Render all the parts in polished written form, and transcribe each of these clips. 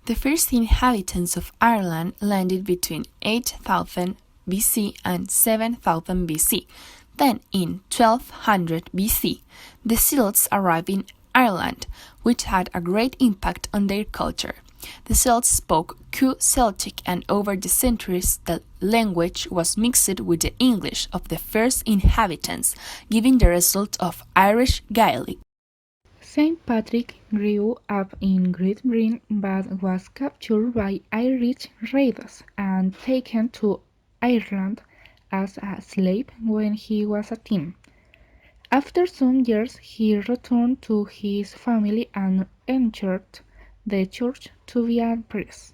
The first inhabitants of Ireland landed between 8000 BC and 7000 BC. Then, in 1200 BC, the Celts arrived in Ireland, which had a great impact on their culture. The Celts spoke Celtic, and over the centuries the language was mixed with the English of the first inhabitants, giving the result of Irish Gaelic. Saint Patrick grew up in Great Britain but was captured by Irish raiders and taken to Ireland as a slave when he was a teen. After some years he returned to his family and entered the church to be a priest.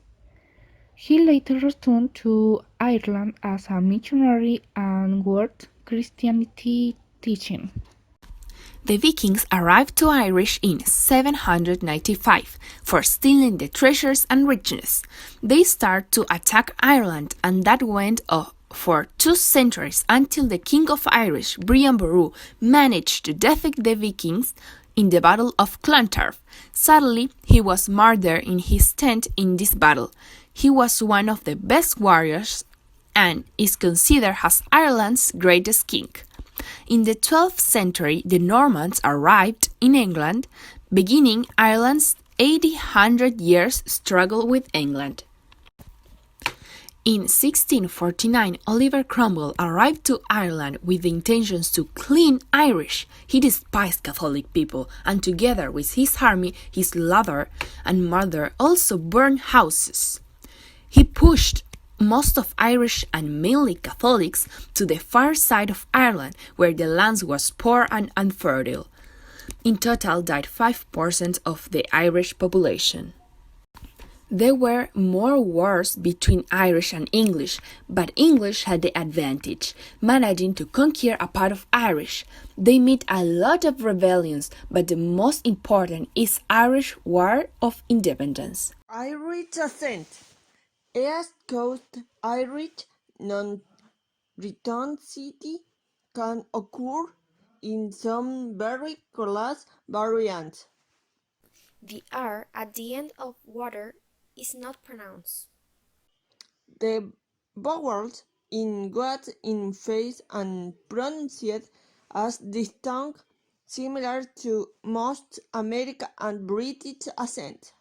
He later returned to Ireland as a missionary and worked Christianity teaching. The Vikings arrived to Irish in 795 for stealing the treasures and riches. They started to attack Ireland, and that went on for 2 centuries until the King of Irish, Brian Boru, managed to defeat the Vikings in the Battle of Clontarf. Sadly, he was murdered in his tent in this battle. He was one of the best warriors and is considered as Ireland's greatest king. In the 12th century, the Normans arrived in England, beginning Ireland's 800 years struggle with England. In 1649, Oliver Cromwell arrived to Ireland with the intentions to clean Irish. He despised Catholic people, and together with his army, his lover and mother also burned houses. He pushed most of Irish and mainly Catholics to the far side of Ireland, where the land was poor and unfertile. In total, died 5% of the Irish population. There were more wars between Irish and English, but English had the advantage, managing to conquer a part of Irish. They made a lot of rebellions, but the most important is Irish War of Independence. Irish accent. East Coast Irish non-retentivity can occur in some very close variants. The R at the end of water is not pronounced. The vowels in what in face and pronounced as distinct, similar to most American and British accents.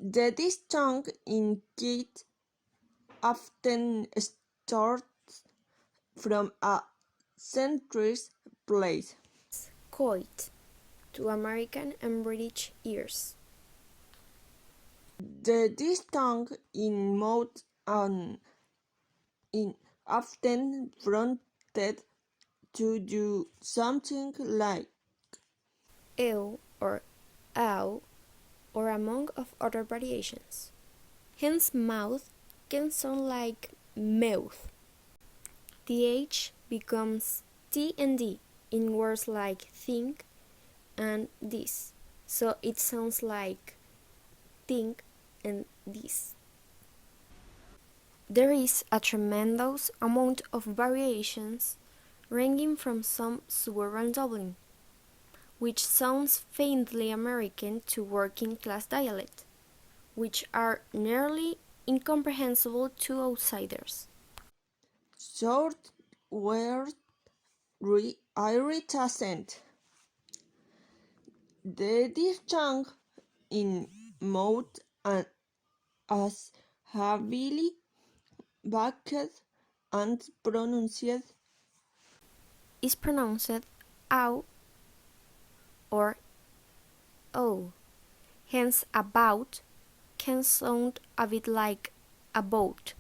The diphthong in kit often starts from a centrist place. Coit to American and British ears. The diphthong in mouth and in often fronted to do something like ew or ow, or among of other variations. Hence mouth can sound like mouth. The H becomes T and D in words like think and this, so it sounds like think and this. There is a tremendous amount of variations, ranging from some suburban Dublin, which sounds faintly American, to working class dialect, which are nearly incomprehensible to outsiders. short word Irish accent. The diphthong in mouth and as heavily backed and pronounced Is pronounced ow or o. Hence about can sound a bit like a boat.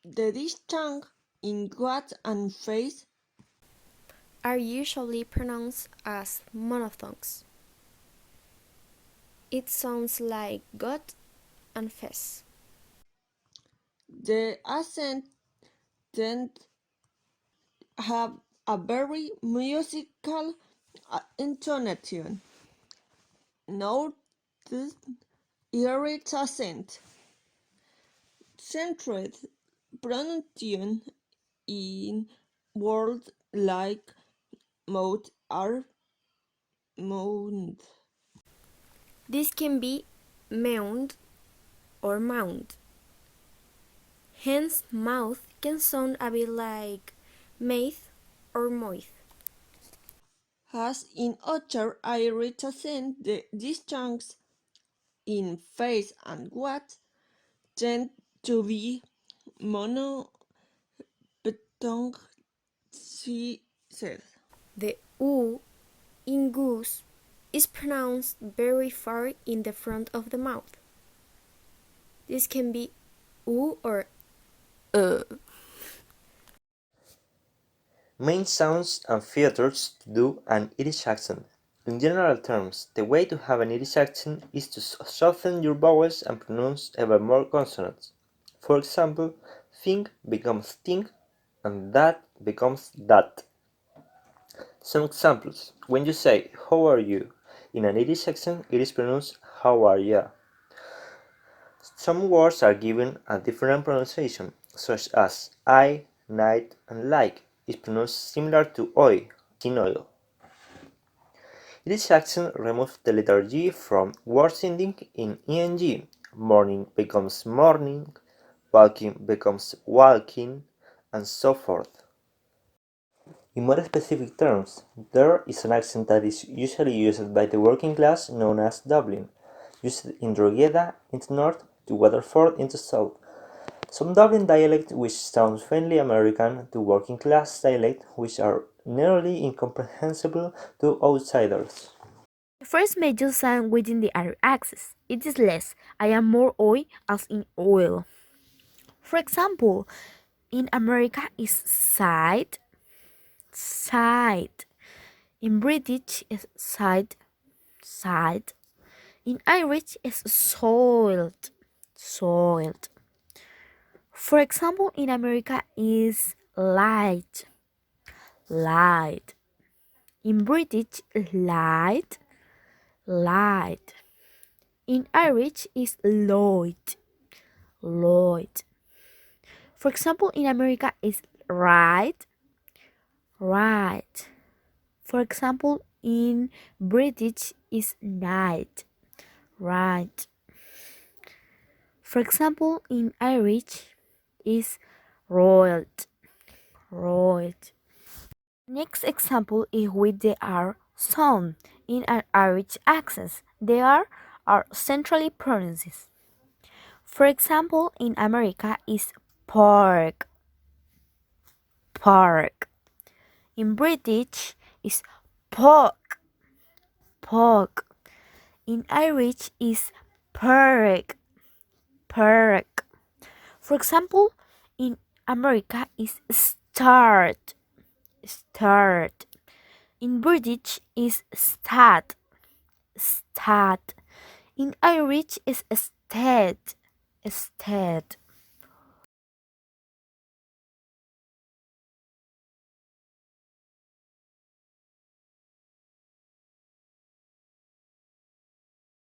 the diphthong in what and face Are usually pronounced as monophthongs. It sounds like got and fess. the accent tend have a very musical intonation. Note the Irish accent. Centered pronunciation in words like mouth or mouth. This can be mound or mount. Hence, mouth can sound a bit like mouth or moith. As in other Irish accent, the disjuncts in face and what tend to be monophthongized. The U in goose is pronounced very far in the front of the mouth. This can be U or Main sounds and features to do an Irish accent. In general terms, the way to have an Irish accent is to soften your vowels and pronounce ever more consonants. For example, think becomes think and that becomes that. Some examples. When you say, how are you? In an Irish accent, it is pronounced, how are ya? Some words are given a different pronunciation, such as I, night, and like is pronounced similar to oi, in oil. Irish accent removes the letter G from words ending in ing. Morning becomes morning, walking becomes walking, and so forth. In more specific terms, there is an accent that is usually used by the working class known as Dublin, used in Drogheda in the north to Waterford in the south. Some Dublin dialect which sounds faintly American to working class dialect which are nearly incomprehensible to outsiders. The first major sound within the Irish axis. It is less. I am more oil as in oil. For example, in America is side, side. In British is side, side. In Irish is soiled, soiled. For example, in America is light, light. In British, light, light. In Irish is Lloyd, Lloyd. For example, in America is right, right. For example, in British is night, right. For example, in Irish is roiled, roiled. Next example is with the R sound in an Irish accent. The R are centrally pronounced. For example, in America is park, park. In British is pork, pork. In Irish is park, park. For example, in America is start, start. In British is stat, stat. In Irish is stead, stead.